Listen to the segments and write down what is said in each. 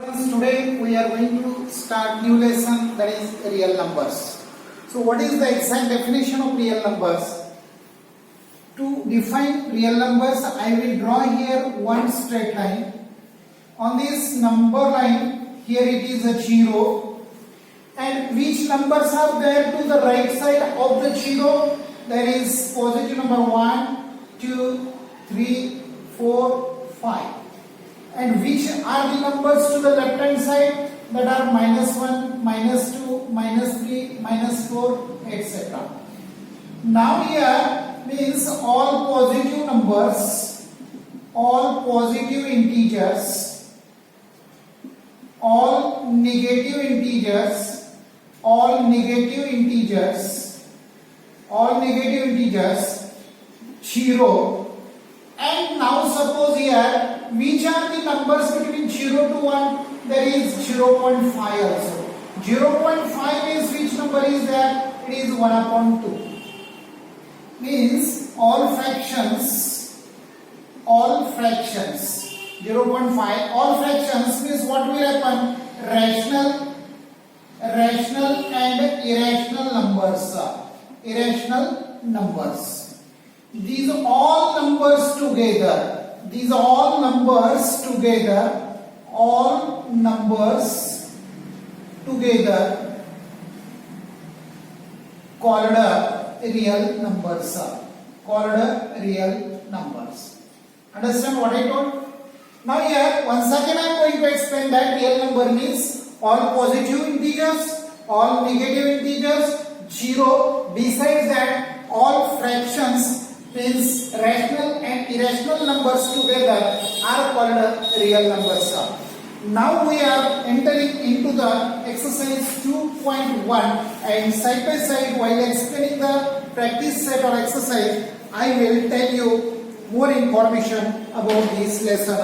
Today we are going to start new lesson, that is real numbers. So what is the exact definition of real numbers? To define real numbers, I will draw here one straight line. On this number line, here it is a 0. And which numbers are there to the right side of the 0? There is positive number 1, 2, 3, 4, 5. And which are the numbers to the left hand side? That are -1, -2, -3, -4, etc. Now here means all positive numbers, all positive integers, all negative integers, all negative integers, all negative integers, 0. And now suppose here, which are the numbers between 0 to 1? There is 0.5 also. 0.5 is which number is there? It is 1 upon 2. Means all fractions, 0.5, all fractions means what will happen? Rational and irrational numbers. Irrational numbers. These all numbers together, all numbers together called real numbers. Understand what I told? Now here once again I am going to explain that real number means all positive integers, all negative integers, 0. Besides that, all fractions means rational and irrational numbers together are called real numbers. Now we are entering into the exercise 2.1, and side by side while explaining the practice set or exercise, I will tell you more information about this lesson.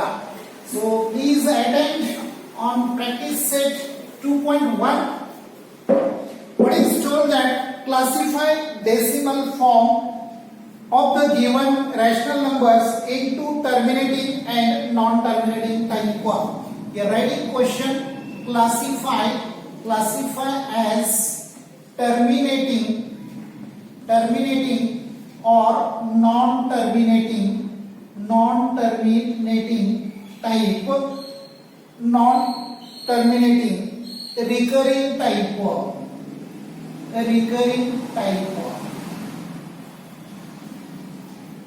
So please attend on practice set 2.1. What is told that classify decimal form of the given rational numbers into terminating and non-terminating type. You are writing question, classify as terminating or non-terminating type, non-terminating recurring type.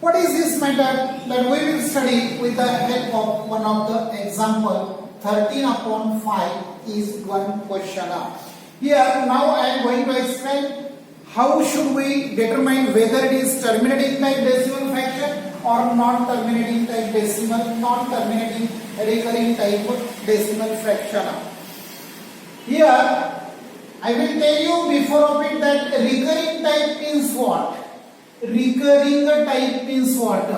What is this method? That we will study with the help of one of the example. 13 upon 5 is one question. Here now I am going to explain how should we determine whether it is terminating type decimal fraction or non-terminating type non-terminating recurring type decimal fraction. Here I will tell you before of it that recurring type means what? Recurring type means what?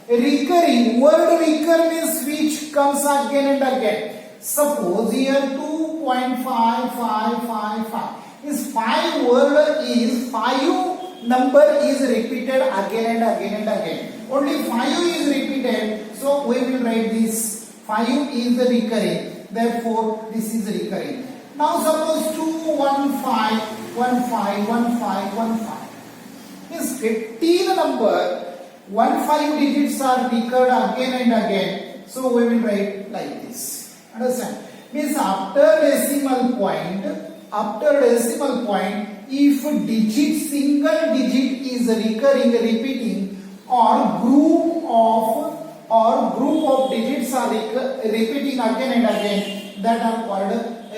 Recurring, word recur means which comes again and again. Suppose here 2.5555 is 5 word is 5 number is repeated again and again and again. Only 5 is repeated, so we will write this 5 is the recurring. Therefore, this is recurring. Now suppose 215151515. Means 15 number 15 digits are recurred again and again, so we will write like this. Understand? Means after decimal point, if single digit is recurring, repeating, or group of digits are repeating again and again, that are called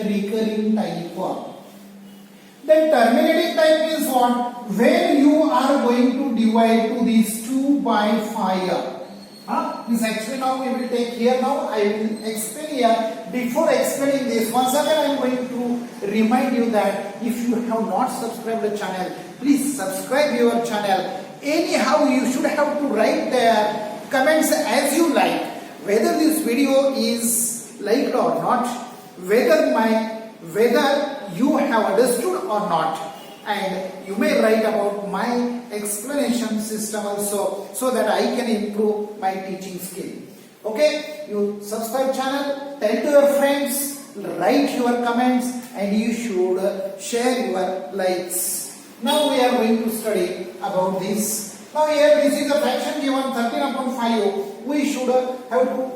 recurring type. Then terminating type is what? When you are going to divide to these 2 by 5. This actually now we will take here. Now I will explain here. Before explaining this, once again I am going to remind you that if you have not subscribed the channel, please subscribe your channel. Anyhow, you should have to write there comments as you like, whether this video is liked or not, whether you have understood or not, and you may write about my explanation system also, so that I can improve my teaching skill. Okay, you subscribe channel, tell to your friends, write your comments and you should share your likes. Now we are going to study about this. Now here this is a fraction given 13 upon 5. We should have to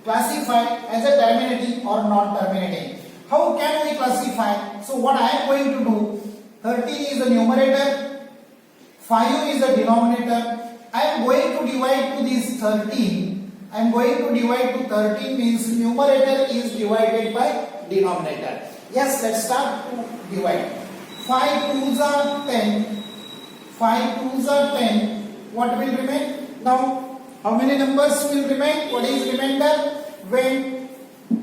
classify as a terminating or non-terminating. How can we classify? So what I am going to do, 13 is the numerator, 5 is the denominator. I am going to divide to this 13. I am going to divide to 13 means numerator is divided by denominator. Yes, let's start to divide. 5 2s are 10. 5 2s are 10. What will remain? Now, how many numbers will remain? What is remainder? When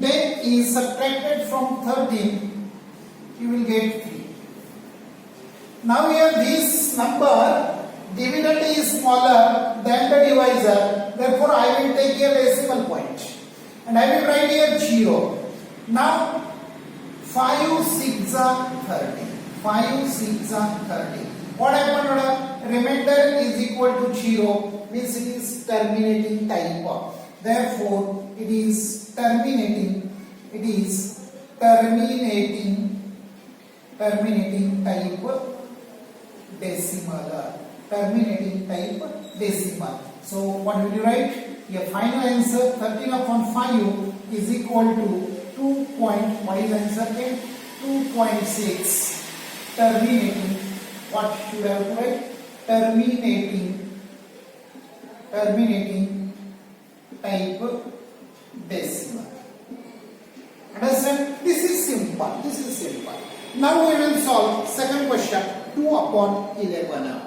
10 is subtracted from 13, you will get 3. Now here this number, dividend is smaller than the divisor. Therefore, I will take a decimal point. And I will write here 0. Now, 5 6 are 30. 5 6 are 30. What happened? Remainder is equal to 0, means it is terminating type. Therefore, it is terminating. It is terminating type decimal. Terminating type decimal. So, what will you write? Your final answer 13 upon 5 is equal to 2. What is answer? 2.6. Terminating. What should I have to write? Terminating type decimal. Understand? This is simple. This is simple. Now we will solve second question. 2 upon 11.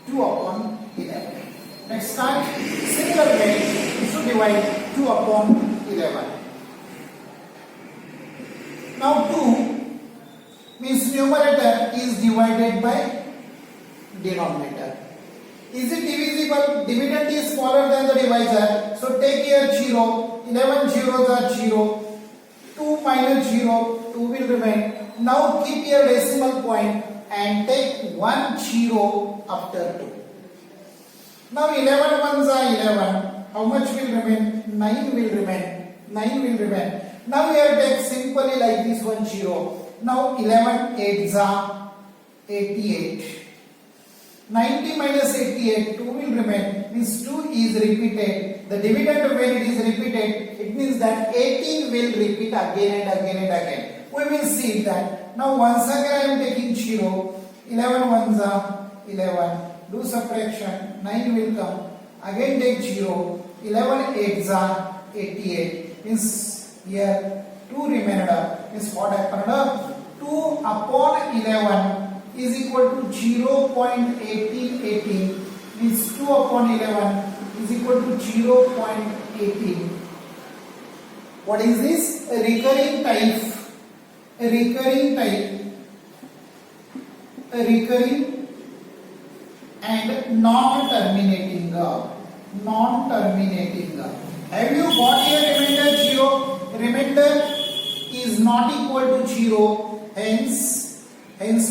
2 upon 11. Let's start. Similar way, we should divide 2 upon 11. Now 2 means numerator is divided by denominator. Is it divisible? Dividend is smaller than the divisor. So take here 0. 11 zeros are 0. 2 minus 0, 2 will remain. Now keep your decimal point and take 1 0 after 2. Now 11 ones are 11. How much will remain? 9 will remain. 9 will remain. Now we have take simply like this 1 0. Now 11 8s are 88. 90 minus 88, 2 will remain. Means 2 is repeated. The dividend when it is repeated, it means that 18 will repeat again and again and again. We will see that. Now once again I am taking 0. 11 ones are 11. Do subtraction. 9 will come. Again take 0. 11 8s are 88. Means here 2 remained. Means what happened? 2 upon 11 is equal to 0.1818. Means 2 upon 11 is equal to 0.18. What is this? A recurring type. A recurring type. A recurring and non-terminating. Non-terminating. Have you got here remainder 0? Remainder is not equal to 0. Hence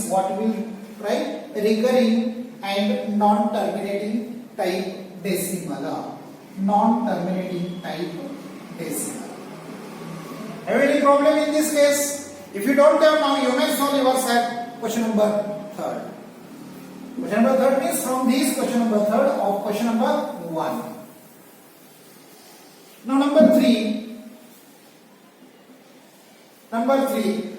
what will write? Recurring and non-terminating type decimal. Non-terminating type decimal. Have any problem in this case? If you don't have, now you may solve yourself. Question number 3rd. Question number 3rd means from this question number 3rd of question number 1. Now number 3. Number 3.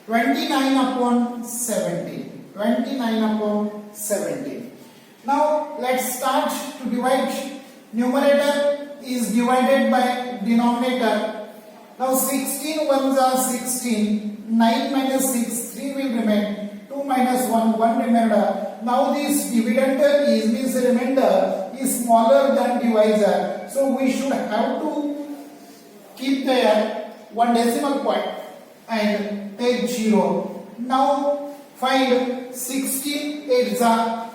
29 upon 17. 29 upon 17. Now let's start to divide. Numerator is divided by denominator. Now 16 ones are 16. 9 minus 6, 3 will remain. 2 minus 1, 1 remainder. Now this dividend is means remainder is smaller than divisor. So we should have to keep there 1 decimal point and take 0. Now find 16 8s are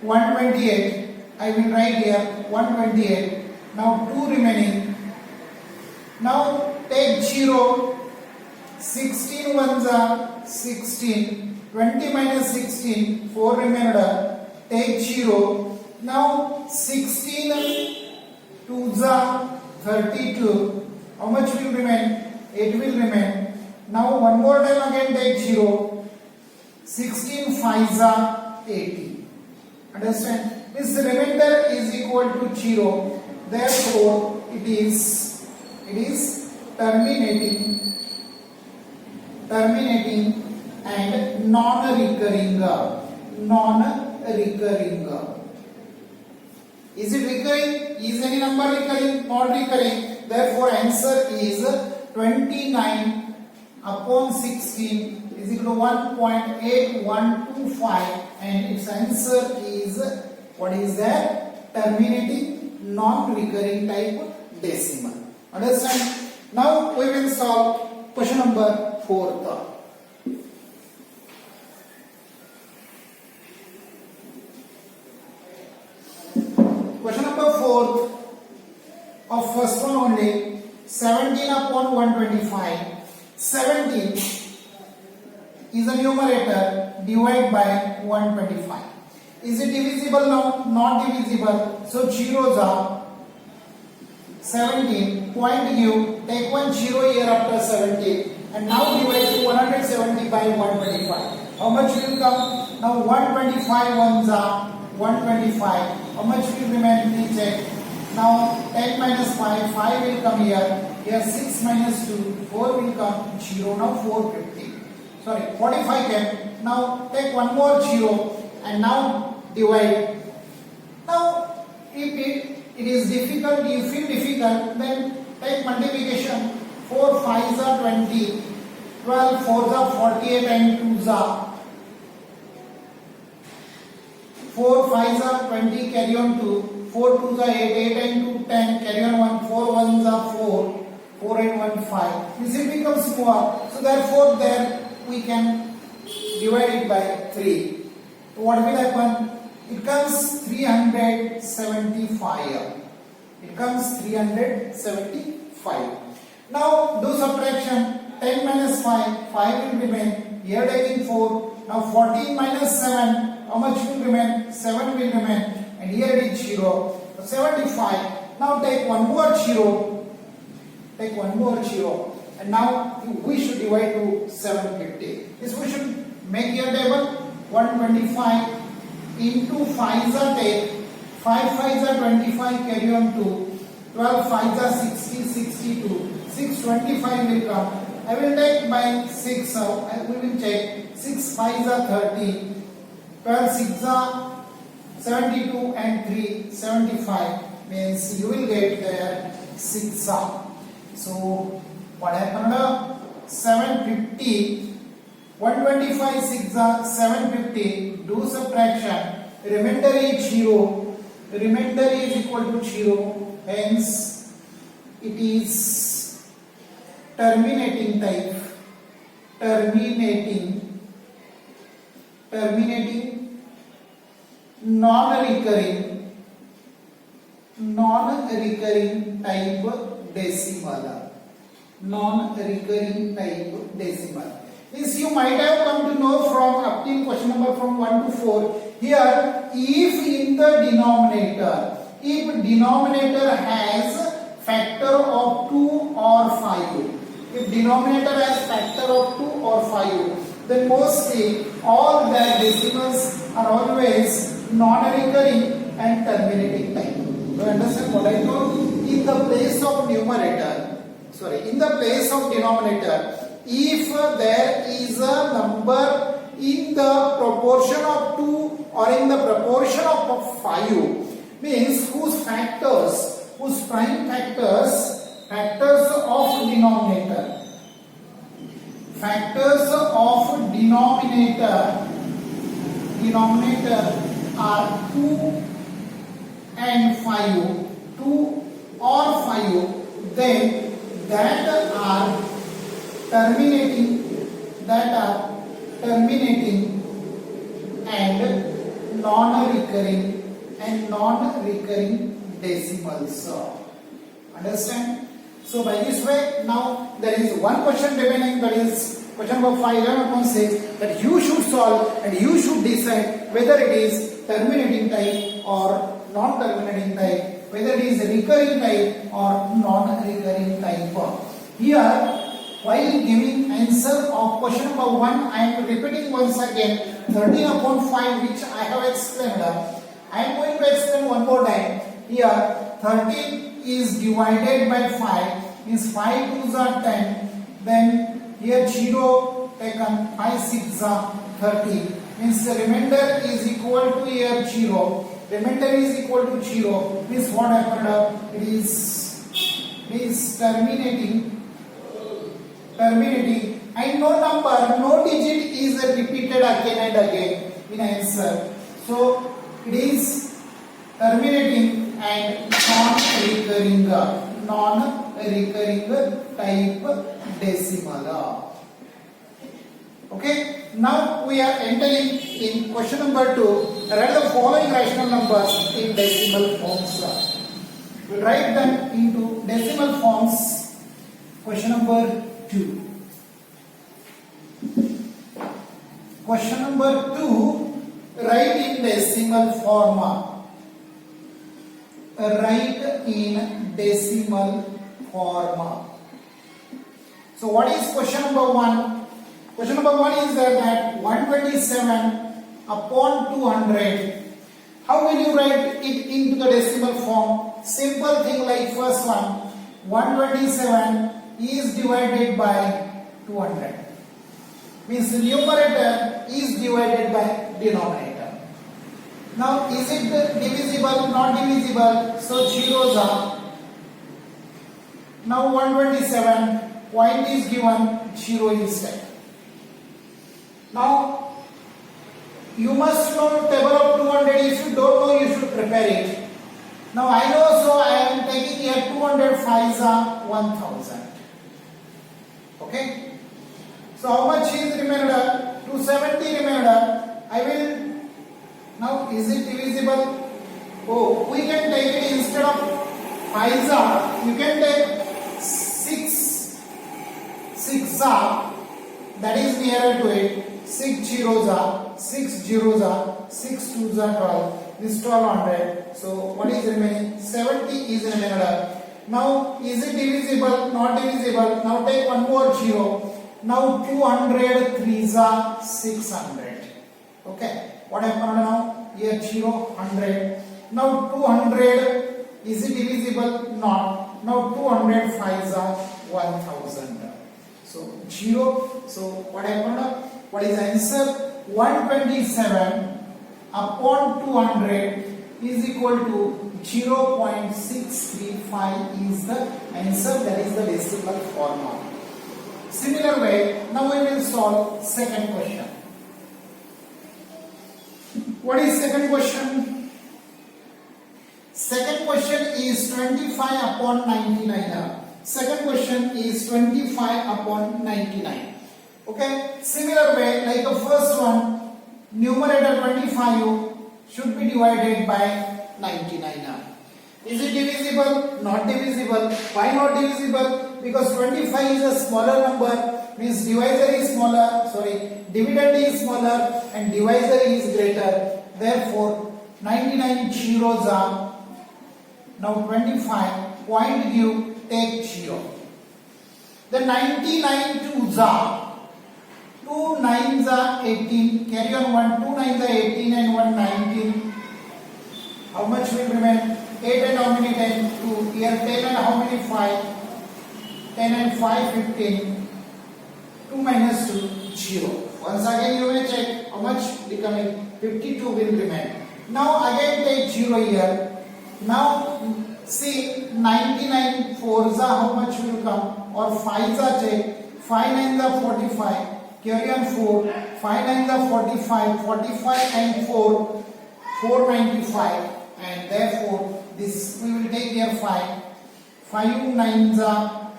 128. I will write here 128. Now 2 remaining. Now take 0. 16 ones are 16. 20 minus 16, 4 remainder. Take 0. Now 16 2s are 32. How much will remain? 8 will remain. Now one more time again take 0. 16 5s are 80. Understand? This remainder is equal to 0. Therefore, it is terminating and non-recurring. Is it recurring? Is any number recurring? Not recurring. Therefore, answer is 29 upon 16 is equal to 1.8125, and its answer is, what is that? Terminating non-recurring type decimal. Understand? Now we will solve question number 4. Question number 4 of first one only. 17 upon 125. 17 is a numerator. Divide by 125. Is it divisible now? Not divisible. So zeros are 17. Point give. Take one 0 here after 17. And now divide 170 by 125. How much will come? Now 125 ones are 125. How much will remain? Please check. Now 10 minus 5, 5 will come here. Here 6 minus 2, 4 will come. 0. Now 450. Sorry, 45 came. Now take one more 0 and now divide. Now if it is difficult, you feel difficult, then take multiplication. 4 5s are 20, 12 4s are 48, and 2s are 4 5s are 20, carry on 2, 4 2s are 8, 8 and 2 10, carry on 1, 4 1s are 4, 4 and 1 5. This it becomes more. So therefore there we can divide it by 3. So what will happen? It comes 375. It comes 375. Now do subtraction. 10 minus 5, 5 will remain. Here taking 4. Now 14 minus 7, how much will remain? 7 will remain. And here it is 0. So 75. Now take one more 0. Take one more 0. And now we should divide to 750. This we should make here table. 125 into 5s are take. 5 5s are 25, carry on 2. 12 5s are 60, 62. 625 will come. I will take by 6. We will check. 6 5s are 30. 12 6s are 72 and 3 75. Means you will get there 6 are. So what happened? 750. 125 6 are 750. Do subtraction. Remainder is 0. Remainder is equal to 0. Hence it is terminating type. Terminating non-recurring type decimal. Non-recurring type decimal. Means you might have come to know from up till question number from 1 to 4. Here, if in the denominator, if denominator has factor of 2 or 5, if denominator has factor of 2 or 5, then mostly all the decimals are always non-recurring and terminating type. Do you understand what I told? In the place of numerator, in the place of denominator, if there is a number in the proportion of 2 or in the proportion of 5, means whose prime factors of denominator are 2 and 5, 2 or 5, then that are terminating and non-recurring decimals. Understand? So by this way, now there is one question remaining, that is question number 5, 11.6, that you should solve and you should decide whether it is terminating type or non-terminating type. whether it is recurring type or non-recurring type. Here, while giving answer of question number 1, I am repeating once again 13 upon 5 which I have explained. I am going to explain one more time. Here 13 is divided by 5 means 5 2s are 10. Then here 0 taken, 5 6s are 30 means the remainder is equal to here 0. Remainder is equal to 0 means what happened? It is terminating and no number, no digit is repeated again and again in answer. So it is terminating and non-recurring type decimal. Okay, now we are entering in question number 2. Write the following rational numbers in decimal forms. We write them into decimal forms. Question number 2. Question number 2, write in decimal form. Write in decimal form. So what is question number 1? Question number 1 is that 127 upon 200. How will you write it into the decimal form? Simple thing like first one. 127 is divided by 200. Means the numerator is divided by denominator. Now is it divisible? Not divisible. So zeros are. Now 127 point is given, 0 is set. Now you must know table of 200. If you don't know, you should prepare it. Now I know, so I am taking here 205 are 1000. Okay. So how much is remainder? 270 remainder. I will. Now is it divisible? Oh, we can take it instead of 5 you can take 6 that is nearer to it. 6 zeros are 6 zeros are 6 2s are 12. This 1200. So what is remaining? 70 is remainder. Now is it divisible? Not divisible. Now take one more 0. Now 200 3s are 600. Okay. What happened now? Here 0 100. Now 200 is it divisible? Not. Now 200 5s are 1000. So 0. So what happened? What is the answer? 127 upon 200 is equal to 0.635 is the answer. That is the decimal form. Similar way, now we will solve second question. What is second question? Second question is 25 upon 99. Second question is 25 upon 99. Okay, similar way like the first one, numerator 25 should be divided by 99. Is it divisible? Not divisible. Why not divisible? Because 25 is a smaller number, means divisor is smaller, dividend is smaller and divisor is greater. Therefore 99 zeros are. Now 25 point give, take 0. The 99 2s are. 2 9s are 18. Carry on 1. 2 9s are 18 and 1 19. How much will remain? 8 and how many 10? 2. Here 10 and how many 5? 10 and 5 15. 2 minus 2 0. Once again you will check how much becoming. 52 will remain. Now again take 0 here. Now see 99 4s are how much will come, or 5s are check. 5 9s are 45. Carry on 4. 5 9s are 45. 45 and 4 495. And therefore this we will take here 5. 5 9s are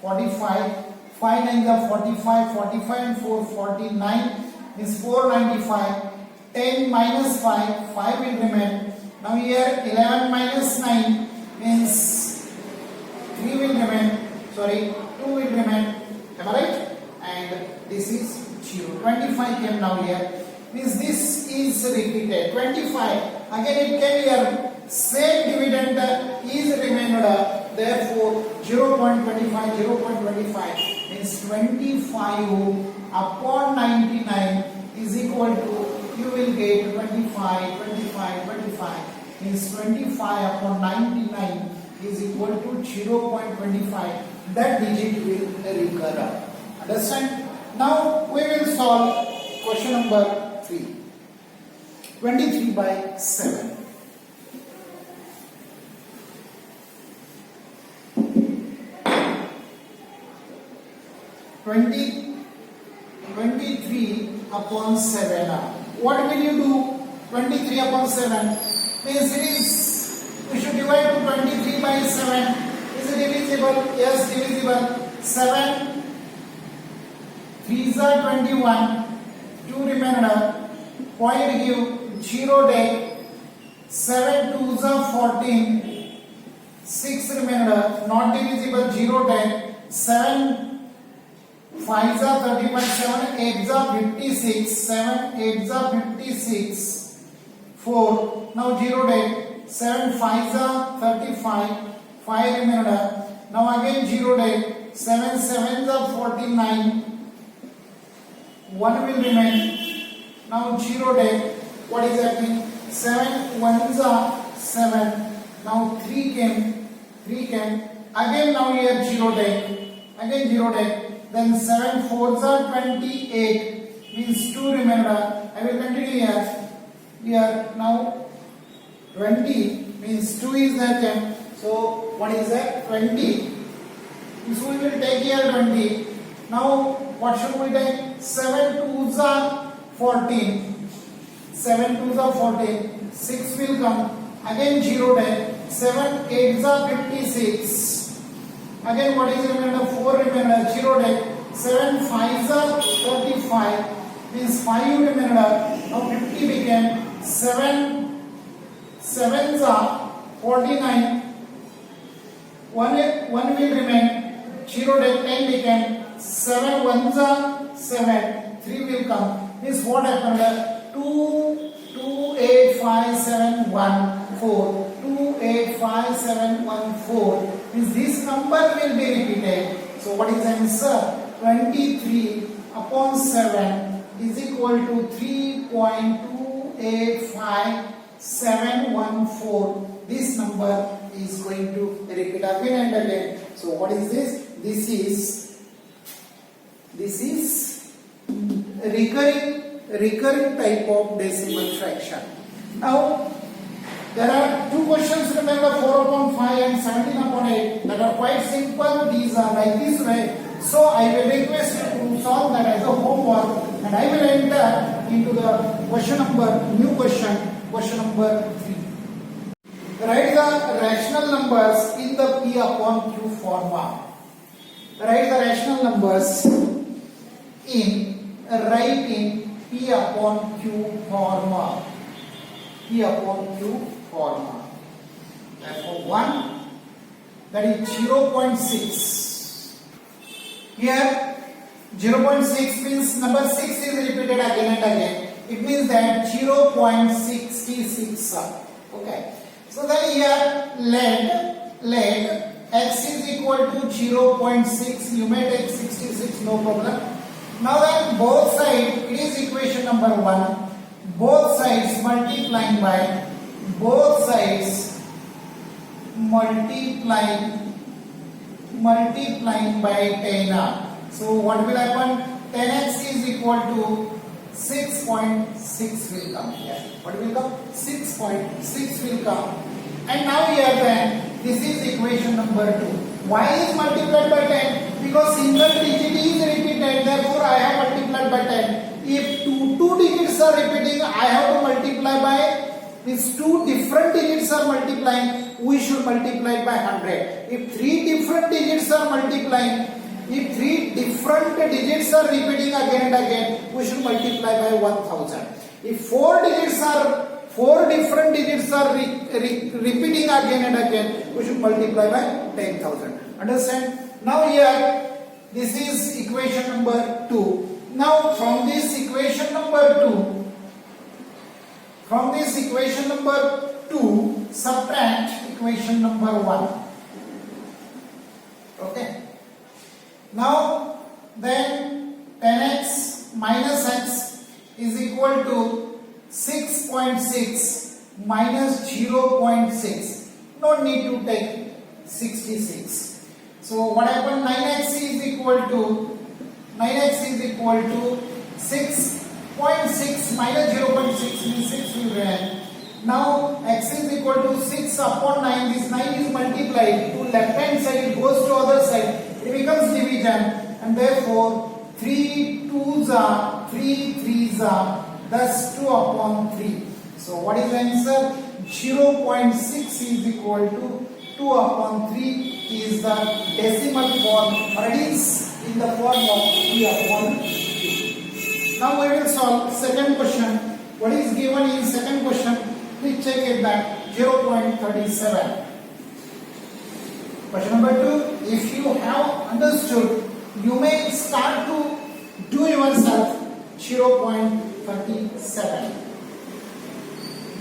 45. 5 9s are 45. 45 and 4 49 means 495. 10 minus 5, 5 will remain. Now here 11 minus 9 means 3 will remain. 2 will remain. Am I right? And this is 0. 25 came now here. Means this is repeated. 25. Again it came here. same dividend is remained, therefore 0.25 means 25 upon 99 is equal to, you will get 25 means 25 upon 99 is equal to 0.25. That digit will recur. Understand? Now we will solve question number 3. 23 by 7. Twenty 23 upon 7. What will you do? 23 upon 7 means it is, we should divide to 23 by 7. Is it divisible? Yes, divisible. 7 3s are 21, 2 remainder, point give 0 take, 7 2s are 14, 6 remainder, not divisible, 0 take, 7 5s are 31, 7 8s are 56, 7 8s are 56, 4, now 0 take, 7 5s are 35, 5 remainder, now again 0 take, 7 7s are 49, 1 will remain, now 0 take, what is happening, 7 1s are 7, now 3 came, again now here 0 take, again 0 take, then 7 4s are 28, means 2 remainder. I will continue here now 20 means 2 is there, so what is that, 20, so we will take here 20. Now what should we take, 7 2s are 14, 7 2s are 14, 6 will come, again 0 take, 7 8s are 56, again what is remainder, 4 remainder, 0 take, 7 5s are 35, means 5 remainder, now 50 became, 7 7s are 49, 1 will remain, 0 take, 10 became, 7 1s are 7, 3 will come, means what happened, 2 8 5 7 1 4, 2 8 5 7 1 4, means this number will be repeated. So what is the answer? 23 upon 7 is equal to 3.285714. This number is going to repeat again and again. So what is this? This is recurring type of decimal fraction. Now there are two questions, remember, 4 upon 5 and 17 upon 8, that are quite simple. These are like this way. So I will request you to solve that as a homework, and I will enter into the new question number 3. Write the rational numbers in the P upon Q format. Write the rational numbers in P upon Q format. P upon Q format. Therefore 1, that is 0.6. Here 0.6 means number 6 is repeated again and again. It means that 0.66. Okay. So then here let x is equal to 0.6. You may take 66, no problem. Now then both sides, it is equation number 1. Both sides multiplying by 10. So what will happen? 10x is equal to 6.6 will come here. What will come? 6.6 will come. And now here then, this is equation number 2. Why is multiplied by 10? Because single digit is repeated, therefore I have multiplied by 10. If two digits are repeating, I have to multiply by, if 2 different digits are multiplying, we should multiply by 100. If 3 different digits are multiplying, if 3 different digits are repeating again and again, we should multiply by 1000. If 4 different digits are repeating again and again, we should multiply by 10,000. Understand? Now here, this is equation number 2. Now from this equation number 2, subtract equation number 1. Okay. Now then 10x minus x is equal to 6.6 minus 0.6. No need to take 66. So what happened? 9x is equal to 6.6 minus 0.6 means 6 will remain. Now x is equal to 6 upon 9. This 9 is multiplied to left hand side, it goes to other side, it becomes division, and therefore 3 2s are 3 3s are, thus 2 upon 3. So what is the answer? 0.6 is equal to 2 upon 3 is the decimal form, or it is in the form of 3 upon 3. Now we will solve second question. What is given in second question? Please check it back. 0.37. Question number 2. If you have understood, you may start to do yourself. 0.37.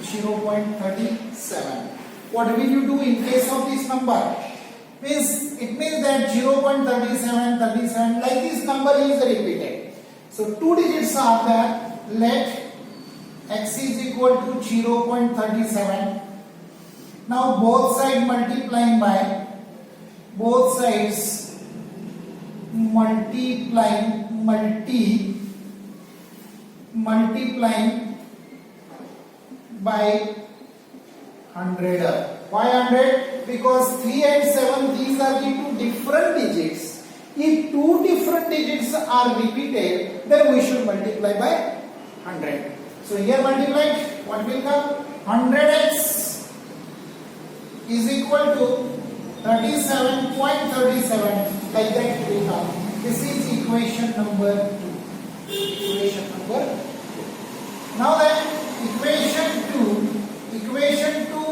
0.37. What will you do in case of this number? It means that 0.37, 37, like this number is repeated. So 2 digits are there. Let x is equal to 0.37. Now both sides multiplying by, both sides multiplying by 100. Why 100? Because 3 and 7, these are the two different digits. If two different digits are repeated, then we should multiply by 100. So here multiplied, what will come? 100x is equal to 37.37, like that it will come. This is equation number 2. Equation number 2. Now then, equation 2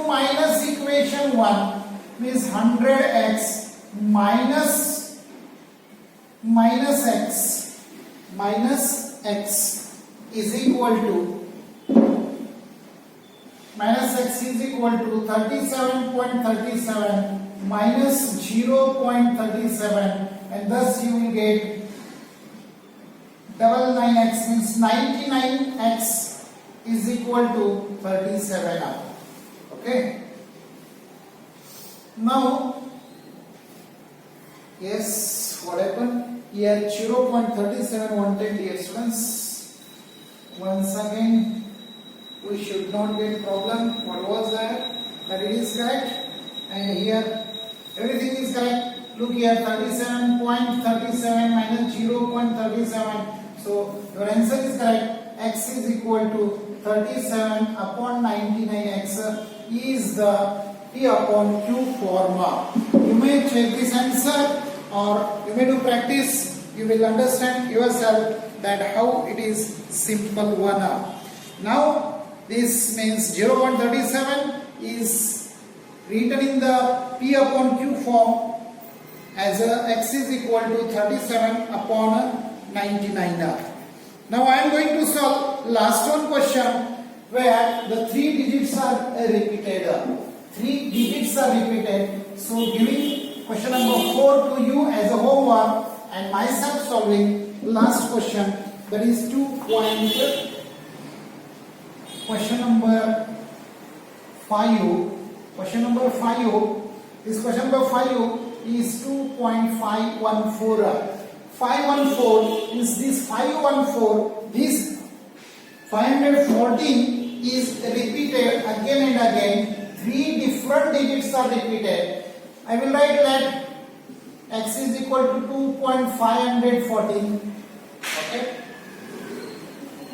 minus equation 1 means 100x minus x is equal to 37.37 minus 0.37, and thus you will get 99x means 99x is equal to 37. Okay. Now, yes, what happened? Here 0.37 wanted, dear students. Once again, we should not get problem. What was that? That it is correct. And here everything is correct. Look here, 37.37 minus 0.37. So your answer is correct. X is equal to 37 upon 99x is the P upon Q form. You may check this answer or you may do practice. You will understand yourself that how it is simple one. Now this means 0.37 is written in the P upon Q form as x is equal to 37 upon 99. Now I am going to solve last one question where the 3 digits are repeated. 3 digits are repeated. So giving question number 4 to you as a homework and myself solving last question, that is 2. Question number 5. Question number 5. This question number 5 is 2.514. 514 is this 514. This 514 is repeated again and again. 3 different digits are repeated. I will write that x is equal to 2.514. Okay.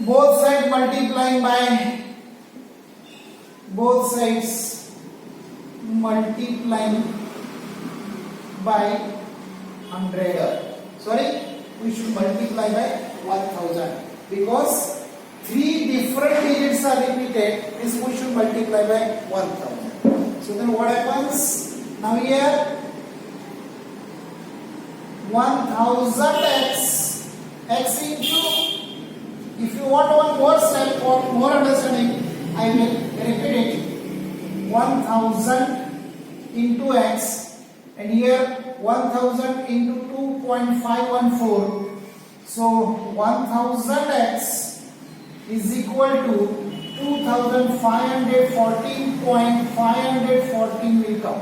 Both sides multiplying by, both sides multiplying by 100. Sorry, we should multiply by 1000 because 3 different digits are repeated. Means we should multiply by 1000. So then what happens? Now here 1000x x into, if you want one more step or more understanding, I will repeat it. 1000 into x, and here 1000 into 2.514. So 1000x is equal to 2514.514 will come.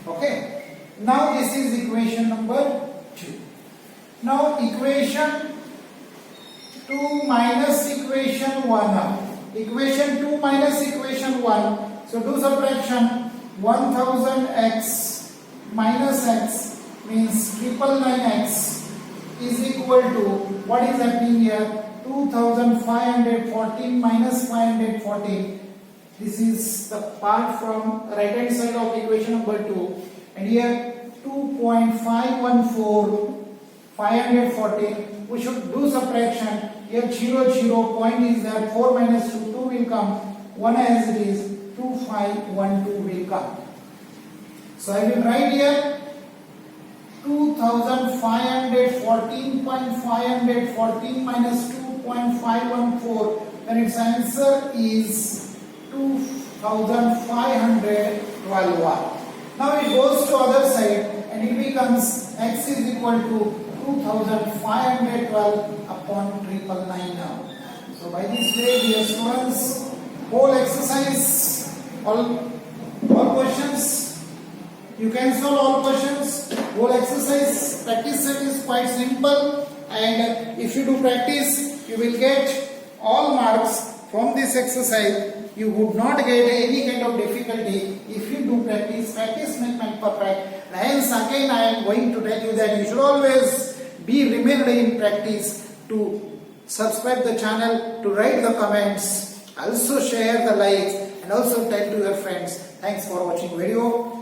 Okay. Now this is equation number 2. Now equation 2 minus equation 1 now. Equation 2 minus equation 1. So do subtraction. 1000x minus x means 999x is equal to, what is happening here? 2514 minus 514. This is the part from right hand side of equation number 2. And here 2.514 514. We should do subtraction. Here 0 point is there. 4 minus 2 will come. 1 as it is. 2512 will come. So I will write here 2514.514 minus 2.514, and its answer is 2512. Now it goes to other side and it becomes x is equal to 2512 upon 999 now. So by this way, dear students, whole exercise, all questions, you can solve all questions. Whole exercise practice set is quite simple, and if you do practice, you will get all marks from this exercise. You would not get any kind of difficulty if you do practice. Practice makes man perfect. And hence again I am going to tell you that you should always be remembered in practice to subscribe the channel, to write the comments, also share the likes, and also tell to your friends. Thanks for watching video.